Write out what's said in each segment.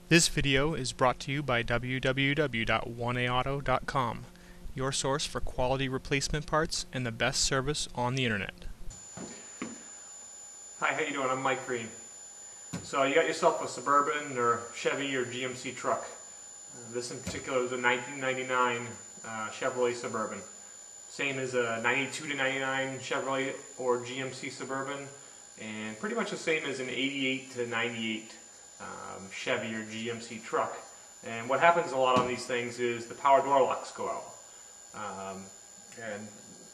This video is brought to you by www.1aauto.com, your source for quality replacement parts and the best service on the internet. Hi, how you doing? I'm Mike Green. So you got yourself a Suburban or Chevy or GMC truck. This in particular is a 1999 Chevrolet Suburban. Same as a 92 to 99 Chevrolet or GMC Suburban, and pretty much the same as an 88 to 98 Chevy or GMC truck. And what happens a lot on these things is the power door locks go out. And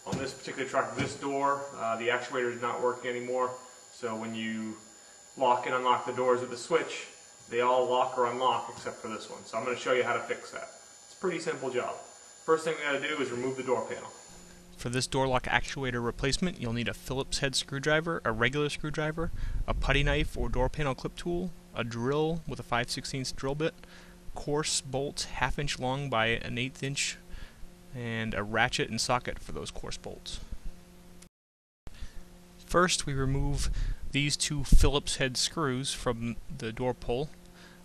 on this particular truck, this door, the actuator is not working anymore. So when you lock and unlock the doors with the switch, they all lock or unlock except for this one. So I'm going to show you how to fix that. It's a pretty simple job. First thing we got to do is remove the door panel. For this door lock actuator replacement, you'll need a Phillips head screwdriver, a regular screwdriver, a putty knife or door panel clip tool, a drill with a 5/16 drill bit, coarse bolts 1/2 inch long by an 1/8 inch, and a ratchet and socket for those coarse bolts. First, we remove these two Phillips head screws from the door pull.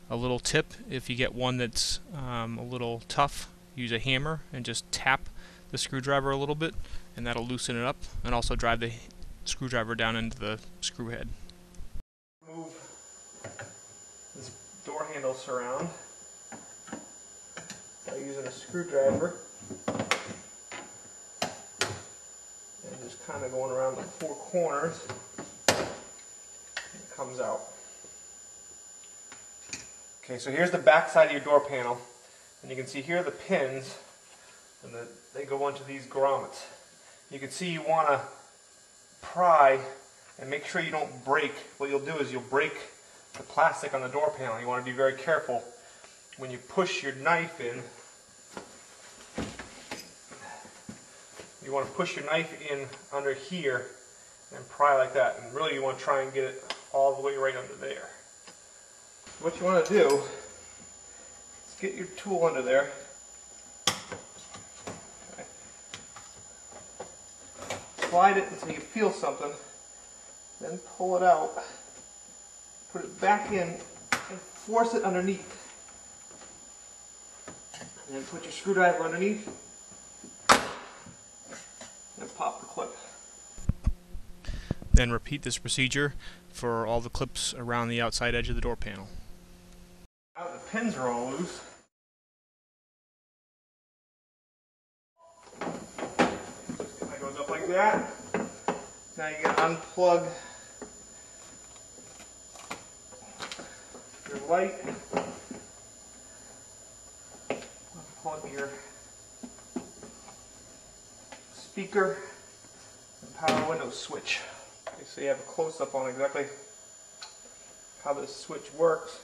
A little tip: if you get one that's a little tough, use a hammer and just tap the screwdriver a little bit, and that'll loosen it up and also drive the screwdriver down into the screw head. Move this door handle surround by using a screwdriver and just kind of going around the four corners. It comes out. Okay, so here's the back side of your door panel, and you can see here are the pins, and they go into these grommets. You can see you want to pry and make sure you don't break. What you'll do is you'll break the plastic on the door panel. You want to be very careful when you push your knife in. You want to push your knife in under here and pry like that, and really you want to try and get it all the way right under there. What you want to do is get your tool under there. Slide it until you feel something, then pull it out, put it back in, and force it underneath. And then put your screwdriver underneath, and pop the clip. Then repeat this procedure for all the clips around the outside edge of the door panel. Now the pins are all loose. Like that. Now you gotta unplug your light, unplug your speaker, and power window switch. Okay, so you have a close-up on exactly how this switch works.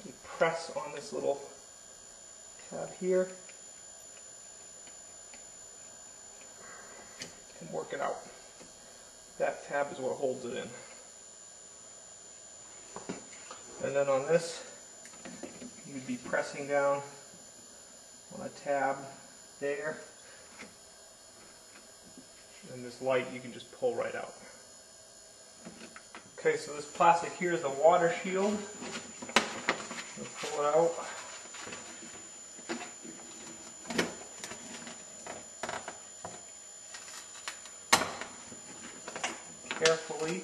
You press on this little tab here and work it out. That tab is what holds it in. And then on this, you'd be pressing down on a tab there. And this light you can just pull right out. Okay, so this plastic here is the water shield. We'll pull it out. Carefully.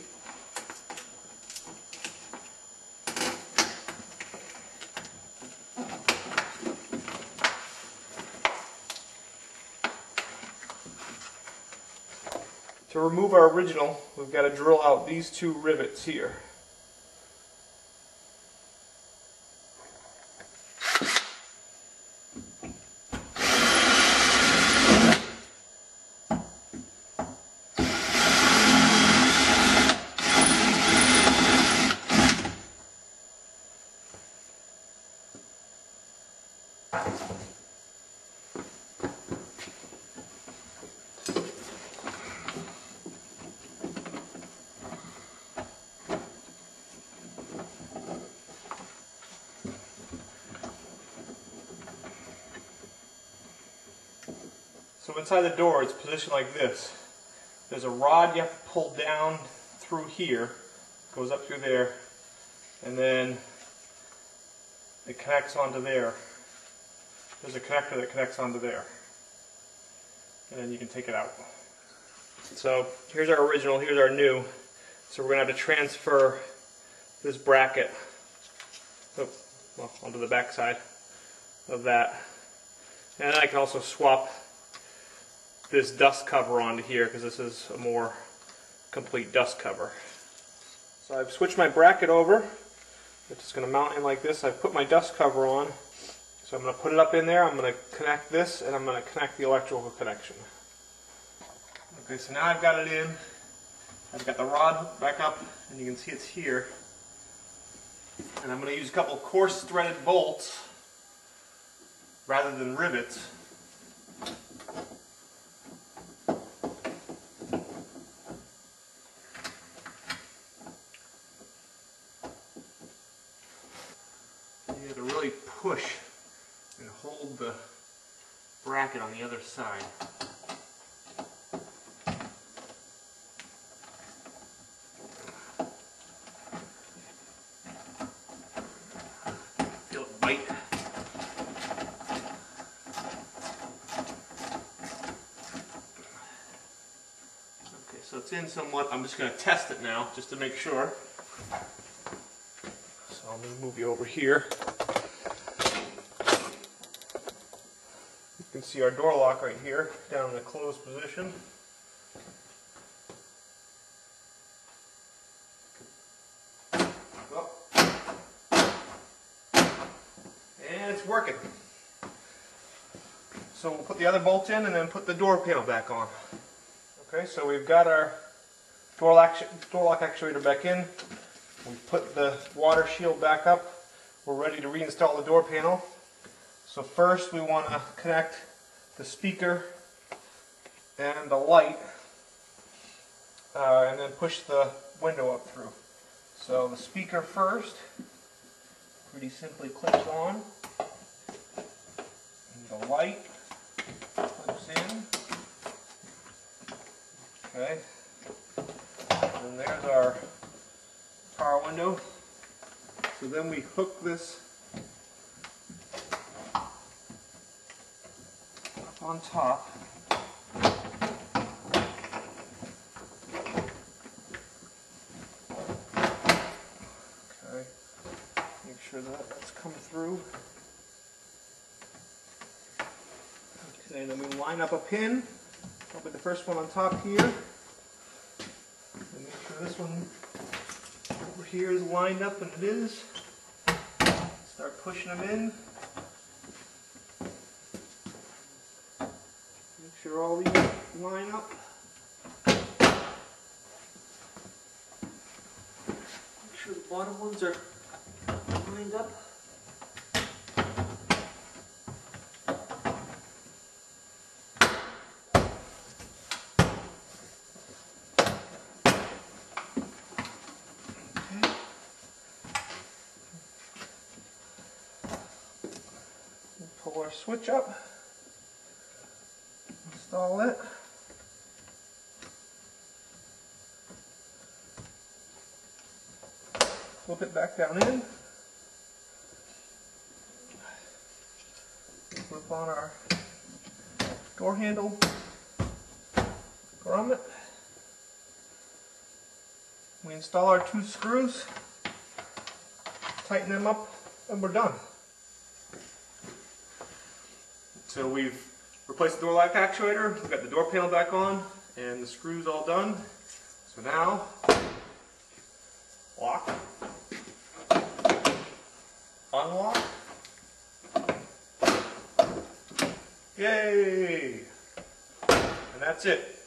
To remove our original, we've got to drill out these two rivets here. So inside the door, it's positioned like this. There's a rod you have to pull down through here, goes up through there, and then it connects onto there. There's a connector that connects onto there. And then you can take it out. So here's our original, here's our new. So we're going to have to transfer this bracket onto the back side of that. And I can also swap this dust cover onto here because this is a more complete dust cover. So I've switched my bracket over. It's just going to mount in like this. I've put my dust cover on. So I'm going to put it up in there. I'm going to connect this and I'm going to connect the electrical connection. Okay, so now I've got it in. I've got the rod back up and you can see it's here. And I'm going to use a couple coarse threaded bolts rather than rivets. You have to really push and hold the bracket on the other side. Feel it bite. Okay, so it's in somewhat. I'm just going to test it now just to make sure. So I'm going to move you over here. You can see our door lock right here, down in the closed position. Oh. And it's working. So we'll put the other bolt in and then put the door panel back on. Okay, so we've got our door lock actuator back in. We've put the water shield back up. We're ready to reinstall the door panel. So first we want to connect the speaker and the light and then push the window up through. So the speaker first pretty simply clips on and the light clips in. Okay, and there's our power window. So then we hook this on top. Okay, make sure that that's come through. Okay, then we line up a pin, probably the first one on top here. And make sure this one over here is lined up, and it is. Start pushing them in. Make sure all these line up. Make sure the bottom ones are lined up. Okay. We'll pull our switch up. Install it. Flip it back down in. Flip on our door handle. Grommet. We install our 2 screws. Tighten them up, and we're done. So we've replaced the door lock actuator, we've got the door panel back on, and the screws all done. So now, lock, unlock, yay! And that's it.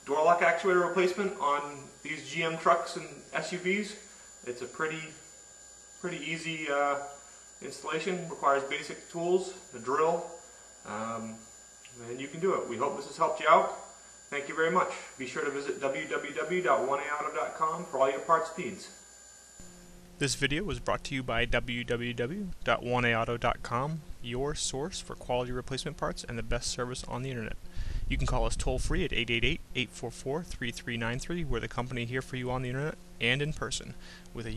Door lock actuator replacement on these GM trucks and SUVs. It's a pretty easy installation. Requires basic tools, the drill, and you can do it. We hope this has helped you out. Thank you very much. Be sure to visit www.1aauto.com for all your parts needs. This video was brought to you by www.1aauto.com, your source for quality replacement parts and the best service on the internet. You can call us toll-free at 888-844-3393. We're the company here for you on the internet and in person with a